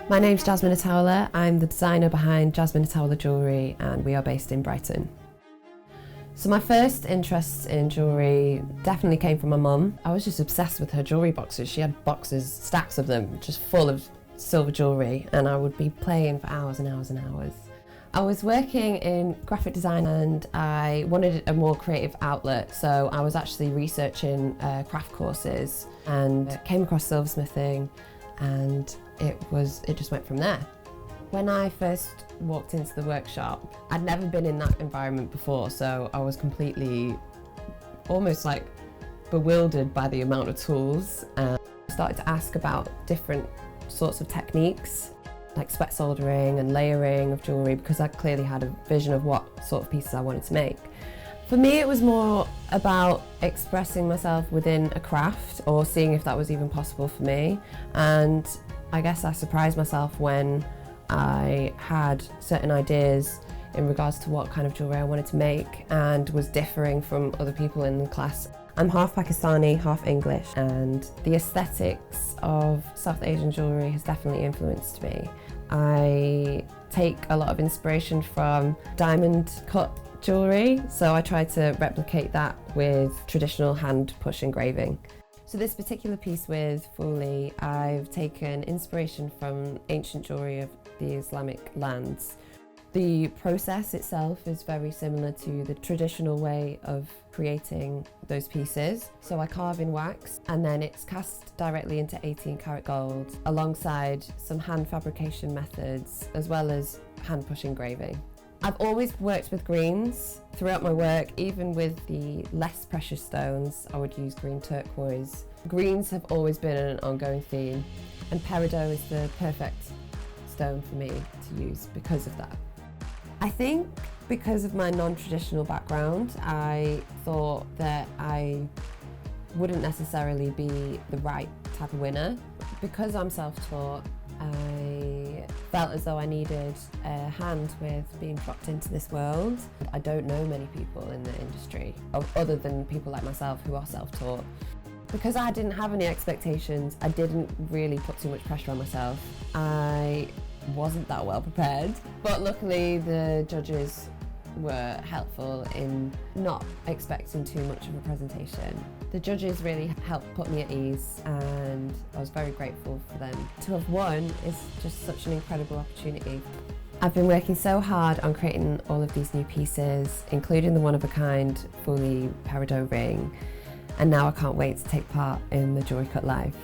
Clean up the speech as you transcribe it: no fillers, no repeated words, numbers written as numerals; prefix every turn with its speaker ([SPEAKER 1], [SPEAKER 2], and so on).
[SPEAKER 1] My name's Jasmine Ataullah. I'm the designer behind Jasmine Ataullah Jewellery, and we are based in Brighton. So my first interest in jewellery definitely came from my mum. I was just obsessed with her jewellery boxes. She had boxes, stacks of them, just full of silver jewellery, and I would be playing for hours and hours and hours. I was working in graphic design and I wanted a more creative outlet, so I was actually researching craft courses and came across silversmithing, and it just went from there. When I first walked into the workshop, I'd never been in that environment before, so I was completely, almost like bewildered by the amount of tools. I started to ask about different sorts of techniques, like sweat soldering and layering of jewellery, because I clearly had a vision of what sort of pieces I wanted to make. For me, it was more about expressing myself within a craft, or seeing if that was even possible for me. And I guess I surprised myself when I had certain ideas in regards to what kind of jewellery I wanted to make, and was differing from other people in the class. I'm half Pakistani, half English, and the aesthetics of South Asian jewellery has definitely influenced me. I take a lot of inspiration from diamond cut jewellery, so I try to replicate that with traditional hand push engraving. So this particular piece with Fuli, I've taken inspiration from ancient jewellery of the Islamic lands. The process itself is very similar to the traditional way of creating those pieces. So I carve in wax and then it's cast directly into 18-karat gold alongside some hand fabrication methods as well as hand push engraving. I've always worked with greens throughout my work, even with the less precious stones. I would use green turquoise. Greens have always been an ongoing theme, and peridot is the perfect stone for me to use because of that. I think because of my non-traditional background, I thought that I wouldn't necessarily be the right type of winner. Because I'm self-taught, I felt as though I needed a hand with being dropped into this world. I don't know many people in the industry, other than people like myself who are self-taught. Because I didn't have any expectations, I didn't really put too much pressure on myself. I wasn't that well prepared, but luckily the judges were helpful in not expecting too much of a presentation. The judges really helped put me at ease, and I was very grateful for them. To have won is just such an incredible opportunity. I've been working so hard on creating all of these new pieces, including the one-of-a-kind Fuli peridot ring, and now I can't wait to take part in the Jewellery Cut Live.